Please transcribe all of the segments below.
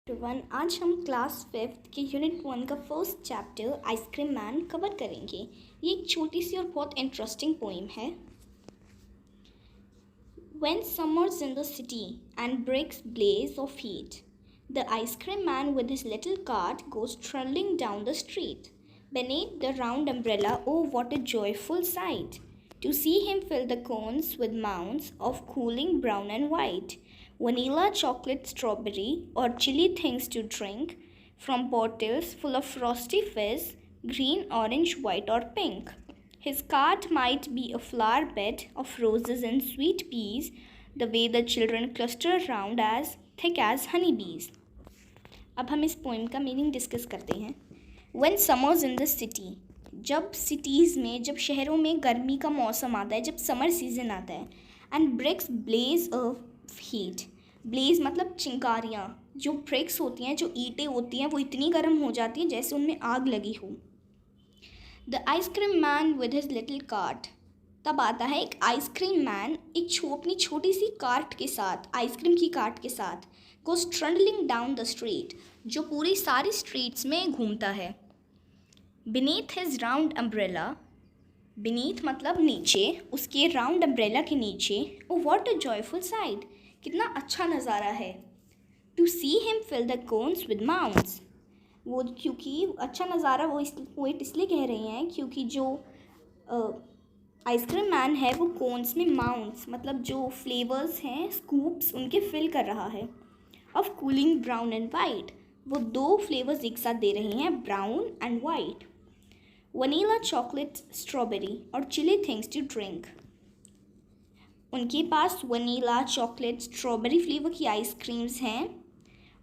Everyone, आज हम class 5th के यूनिट 1 का first chapter ice cream man cover करेंगे। ये एक छोटी सी और बहुत इंटरेस्टिंग पोइम है। When summer's in the city and bricks blaze of heat, the ice cream man with his little cart goes trundling down the street. Beneath the round umbrella, oh what a joyful sight! To see him fill the cones with mounds of cooling brown and white, vanilla, chocolate, strawberry, or chilly things to drink from bottles full of frosty fizz, green, orange, white, or pink. His cart might be a flower bed of roses and sweet peas, the way the children cluster around as thick as honeybees. अब हम इस poem का meaning discuss करते हैं। When summers in the city, जब cities में, जब शहरों में गर्मी का मौसम आता है, जब समर सीजन आता है, and bricks blaze of heat, blaze मतलब चिंगारियाँ, जो ब्रिक्स होती हैं, जो ईंटें होती हैं, वो इतनी गर्म हो जाती हैं जैसे उनमें आग लगी हो। The ice cream man with his little cart, तब आता है एक आइसक्रीम मैन अपनी छोटी सी कार्ट के साथ, आइसक्रीम की कार्ट के साथ, goes trundling down the street, जो पूरी सारी स्ट्रीट्स में घूमता है। Beneath his round umbrella, beneath मतलब नीचे, उसके राउंड अम्ब्रेला के नीचे, oh what a joyful sight, कितना अच्छा नज़ारा है। To see him fill the cones with mounds, वो क्योंकि अच्छा नज़ारा वो पोइट इसलिए कह रही हैं क्योंकि जो आइसक्रीम मैन है वो कोन्स में माउंट्स मतलब जो फ्लेवर्स हैं, स्कूप्स, उनके फिल कर रहा है। Of cooling brown and white, वो दो फ्लेवर्स एक साथ दे रही हैं, brown and white. Vanilla, chocolate, strawberry और चिली थिंग्स टू ड्रिंक, उनके पास वनीला, चॉकलेट, स्ट्रॉबेरी फ्लेवर की आइसक्रीम्स हैं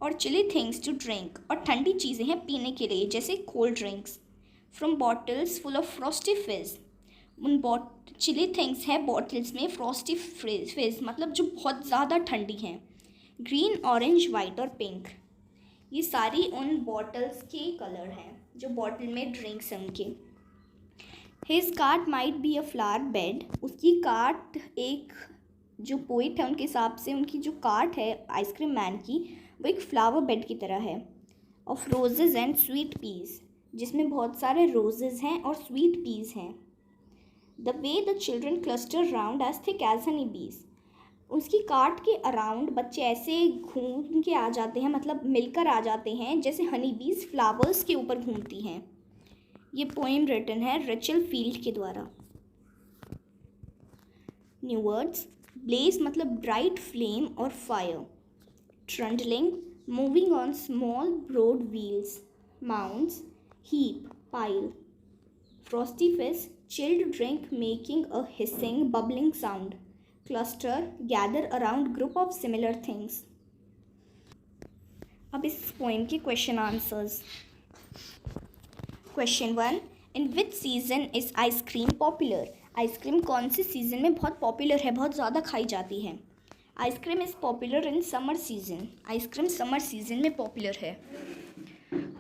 और चिली थिंग्स टू ड्रिंक, और ठंडी चीज़ें हैं पीने के लिए जैसे cold drinks. From bottles full of Frosty फिज, उन चिली थिंग्स हैं बॉटल्स में फ्रॉस्टी फिज मतलब जो बहुत ज़्यादा ठंडी हैं। ग्रीन, ऑरेंज, वाइट और पिंक, ये सारी उन बॉटल्स के कलर हैं जो बॉटल में ड्रिंक्स हैं उनके। His cart might be a flower bed, उसकी कार्ट, एक जो पोइट है उनके हिसाब से उनकी जो कार्ट है आइसक्रीम मैन की, वो एक फ्लावर बेड की तरह है। Of roses and sweet peas, जिसमें बहुत सारे रोजेज़ हैं और स्वीट पीस हैं। The way the children cluster round as thick as honey bees, उसकी कार्ट के अराउंड बच्चे ऐसे घूम के आ जाते हैं, मतलब मिलकर आ जाते हैं जैसे हनी बीज फ्लावर्स के ऊपर घूमती हैं। ये पोएम रिटन है रेचल फील्ड के द्वारा। न्यू वर्ड्स, ब्लेज मतलब ब्राइट फ्लेम और fire. Trundling, moving on small broad wheels. Mounts, heap, pile. Frosty fizz, chilled drink making a hissing bubbling sound. Cluster, gather around group of similar things. अब इस poem के question answers. Question 1, in which season is ice cream popular, ice cream कौन से season में बहुत popular है, बहुत ज़्यादा खाई जाती है। Ice cream is popular in summer season, ice cream summer season में पॉपुलर है।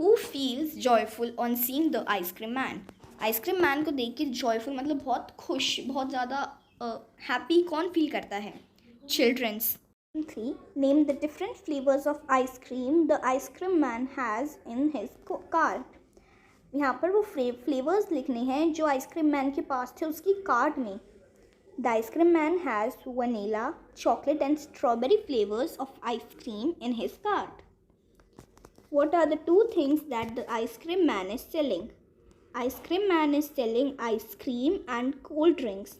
Who feels joyful on seeing the ice cream man, ice cream man को देख के जॉयफुल मतलब बहुत खुश, बहुत ज़्यादा हैप्पी कौन फील करता है। Childrens. 3, name the different flavours of ice cream the ice cream man has in his cart, यहाँ पर वो फ्लेवर्स लिखने हैं जो आइसक्रीम मैन के पास थे उसकी कार्ट में। The ice cream man has vanilla, chocolate and strawberry flavours of ice cream in his cart. What are the 2 things that the ice cream man is selling? Ice cream man is selling ice cream and cold drinks.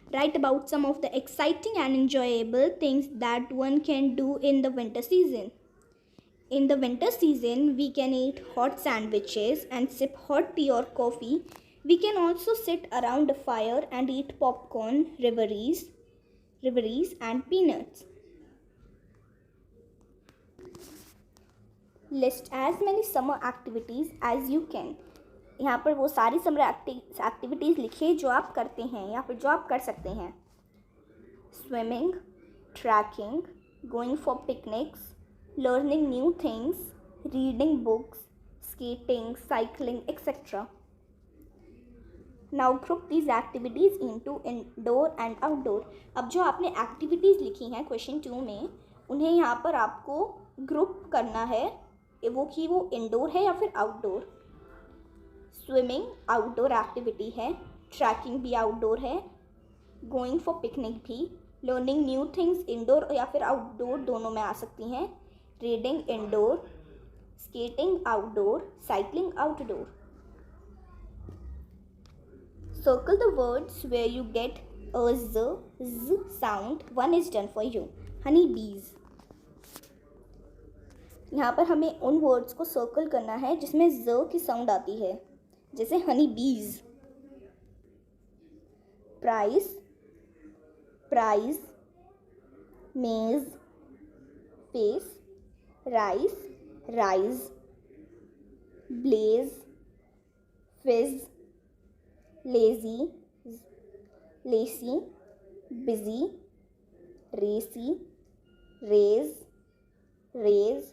Write about some of the exciting and enjoyable things that one can do in the winter season. In the winter season, we can eat hot sandwiches and sip hot tea or coffee. We can also sit around a fire and eat popcorn, reveries and peanuts. List as many summer activities as you can. यहाँ पर वो सारी summer activities लिखिए जो आप करते हैं या फिर जो आप कर सकते हैं। Swimming, trekking, going for picnics, learning new things, reading books, skating, cycling etcetera. Now group these activities into indoor and outdoor. अब जो आपने एक्टिविटीज़ लिखी हैं क्वेश्चन 2 में, उन्हें यहाँ पर आपको ग्रुप करना है वो कि वो इंडोर है या फिर आउटडोर। स्विमिंग आउटडोर एक्टिविटी है, ट्रैकिंग भी आउटडोर है, गोइंग फॉर पिकनिक भी, लर्निंग न्यू थिंग्स इंडोर या फिर आउटडोर दोनों में आ सकती हैं, reading indoor, skating outdoor, cycling outdoor. Circle the words where you get a z sound. One is done for you. Honey bees. यहाँ पर हमें उन वर्ड्स को सर्कल करना है जिसमें ज की साउंड आती है, जैसे हनी बीज। प्राइस, प्राइज, मेज, फेस, राइस, राइज, ब्लेज, फिज, lazy, lacy, busy, racy, raise, raise,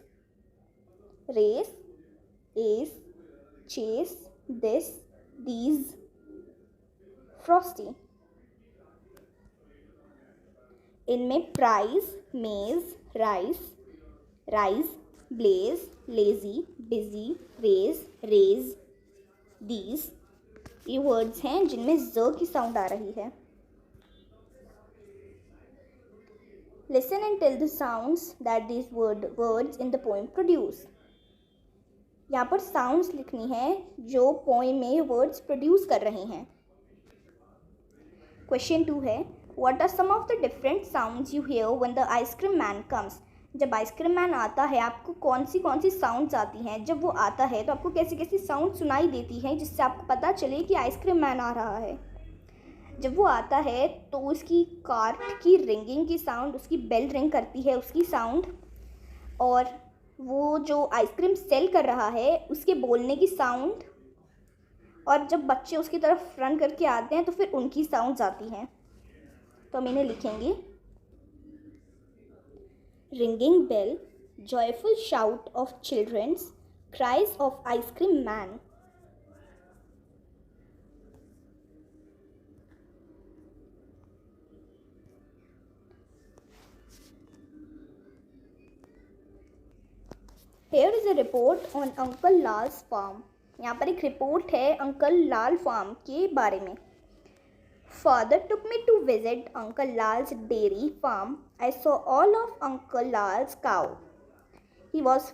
race, ace, chase, this, these, frosty। इनमें prize, maze, rice, rise, blaze, lazy, busy, raise, raise, these, ये वर्ड्स हैं जिनमें ज की साउंड आ रही है। Listen and tell the sounds that these words in the poem produce. यहाँ पर साउंड्स लिखनी है जो पोएम में वर्ड्स प्रोड्यूस कर रहे हैं। क्वेश्चन 2 है, what are some of the different sounds you hear when the ice cream man comes. जब आइसक्रीम मैन आता है आपको कौन सी साउंड्स आती हैं। जब वो आता है तो आपको कैसी कैसी साउंड सुनाई देती हैं जिससे आपको पता चले कि आइसक्रीम मैन आ रहा है। जब वो आता है तो उसकी कार्ट की रिंगिंग की साउंड, उसकी बेल रिंग करती है उसकी साउंड, और वो जो आइसक्रीम सेल कर रहा है उसके बोलने की साउंड, और जब बच्चे उसकी तरफ रन करके आते हैं तो फिर उनकी साउंड्स आती हैं। तो हम इन्हें लिखेंगे। Ringing bell, joyful shout of children's, cries of ice cream man. Here is a report on Uncle Lal's farm. यहाँ पर एक रिपोर्ट है अंकल लाल फार्म के बारे में। Father took me to visit Uncle Lal's dairy farm. I saw all of Uncle Lal's cow. He has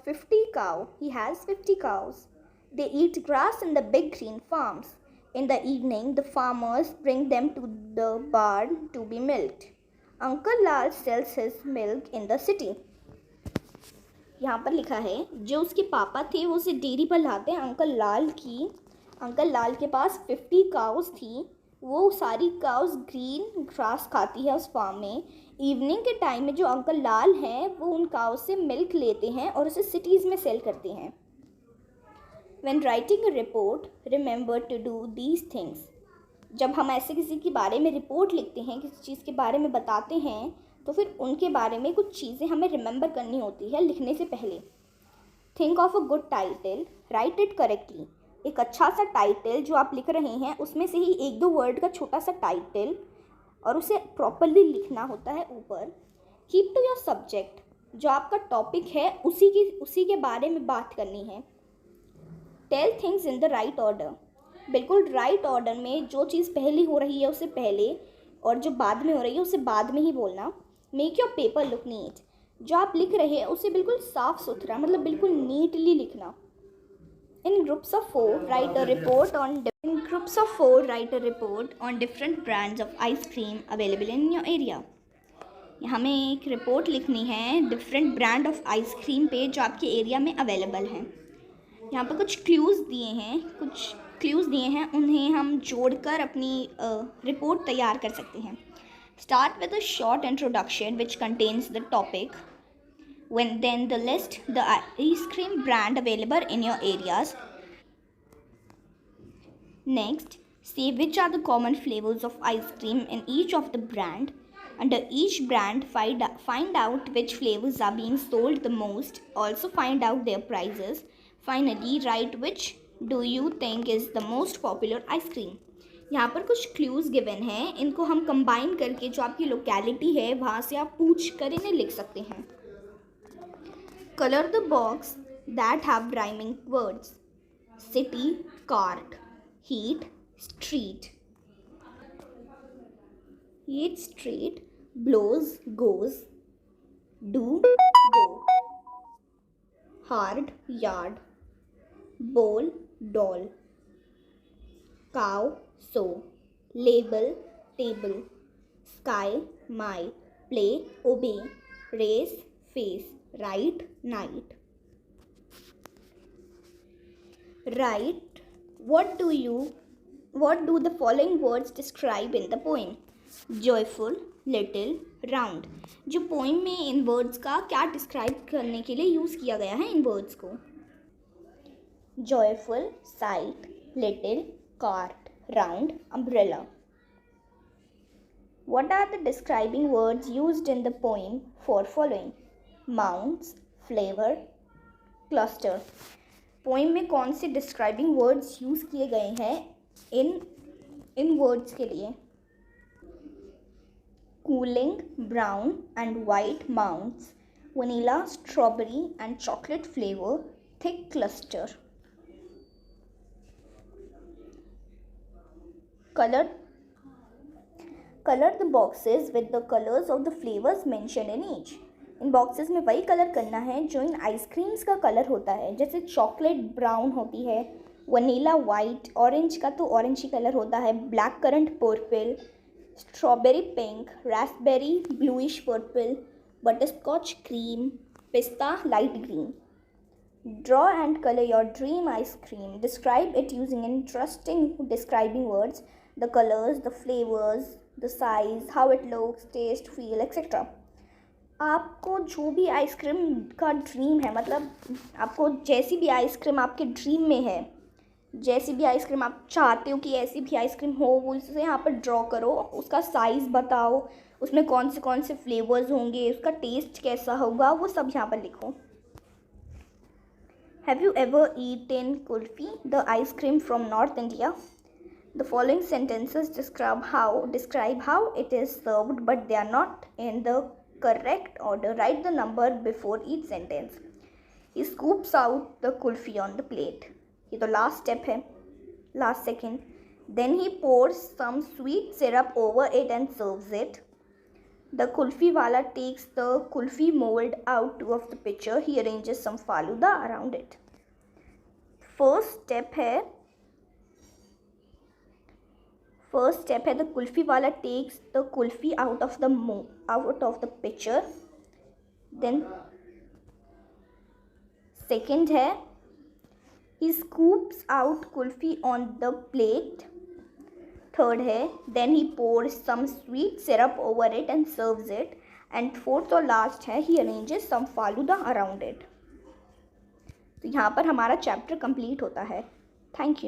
50 cows. They eat grass in the big green farms. In the evening, the farmers bring them to the barn to be milked. Uncle Lal sells his milk in the city. यहाँ पर लिखा है जो उसके पापा थे वो उसे डेयरी पर लाते हैं अंकल लाल के पास 50 काउस थी। वो सारी काउस ग्रीन ग्रास खाती है उस फार्म में। इवनिंग के टाइम में जो अंकल लाल हैं वो उन काउस से मिल्क लेते हैं और उसे सिटीज़ में सेल करते हैं। When writing a report, remember to do these things. जब हम ऐसे किसी के बारे में रिपोर्ट लिखते हैं, किसी चीज़ के बारे में बताते हैं, तो फिर उनके बारे में कुछ चीज़ें हमें रिमेंबर करनी होती है लिखने से पहले। Think of a good title, right it correctly. एक अच्छा सा टाइटल जो आप लिख रहे हैं उसमें से ही 1-2 वर्ड का छोटा सा टाइटल, और उसे प्रॉपरली लिखना होता है ऊपर। कीप टू योर सब्जेक्ट, जो आपका टॉपिक है उसी के बारे में बात करनी है। Tell things in the right order, बिल्कुल राइट ऑर्डर में जो चीज़ पहले हो रही है उसे पहले, और जो बाद में हो रही है उसे बाद में ही बोलना। Make your paper look neat, जो आप लिख रहे हैं उसे बिल्कुल साफ़ सुथरा, मतलब बिल्कुल नीटली लिखना। In groups of 4, write a report on different brands of ice cream available in your area. हमें एक रिपोर्ट लिखनी है डिफरेंट ब्रांड ऑफ आइसक्रीम पे जो आपके एरिया में अवेलेबल हैं। यहाँ पर कुछ क्लूज़ दिए हैं, उन्हें हम जोड़कर अपनी रिपोर्ट तैयार कर सकते हैं। Start with a short introduction which contains the topic, then the list the ice cream brand available in your areas. Next, say which are the common flavors of ice cream in each of the brand. Under each brand, find out which flavors are being sold the most. Also find out their prices. Finally, write which do you think is the most popular ice cream. यहाँ पर कुछ clues given हैं, इनको हम combine करके जो आपकी locality है वहाँ से आप पूछ कर इन्हें लिख सकते हैं। Color the box that have rhyming words. City, cart. Heat, street. Heat, street. Blows, goes. Do, go. Hard, yard. Bowl, doll. Cow, sow. Label, table. Sky, my. Play, obey. Race, face. Write, night. Write, what do the following words describe in the poem? Joyful, little, round. जो poem में इन words का क्या describe करने के लिए use किया गया है इन वर्ड्स को? Joyful, sight, little, cart, round, umbrella. What are the describing words used in the poem for following? Mounts, flavor, cluster. Poem में कौन से डिस्क्राइबिंग वर्ड्स यूज़ किए गए हैं इन वर्ड्स के लिए? Cooling, brown and white mounds, vanilla, strawberry and chocolate flavour, thick cluster. Color the boxes with the colors of the flavors mentioned in each. In boxes में वही कलर करना है जो इन आइसक्रीम्स का कलर होता है. जैसे चॉकलेट ब्राउन होती है, वनीला वाइट, ऑरेंज का तो ऑरेंज ही कलर होता है, black currant purple, strawberry pink, raspberry bluish purple, butterscotch cream, पिस्ता light green. Draw and color your dream ice cream. Describe it using interesting describing words, the colors, the flavors, the size, how it looks, taste, feel, etc. आपको जो भी ice cream का dream है, मतलब आपको जैसी भी आइसक्रीम आपके ड्रीम में है, जैसी भी आइसक्रीम आप चाहते हो कि ऐसी भी आइसक्रीम हो, वो उसे यहाँ पर ड्रॉ करो. उसका साइज़ बताओ, उसमें कौन से फ्लेवर्स होंगे, उसका टेस्ट कैसा होगा, वो सब यहाँ पर लिखो. Have you ever eaten kulfi, the ice cream from North India? The following sentences describe how it is served, but they are not in the correct order. Write the number before each sentence. He scoops out the kulfi on the plate. ये तो last step है, last second. Then he pours some sweet syrup over it and serves it. The kulfi wala takes the kulfi mold out of the pitcher. He arranges some faluda around it. First step है the kulfi wala takes the kulfi out of the pitcher. Then second है he scoops out kulfi on the plate. Third है then he pours some sweet syrup over it and serves it. And fourth और last है he arranges some faluda around it. तो यहाँ पर हमारा chapter complete होता है. Thank you.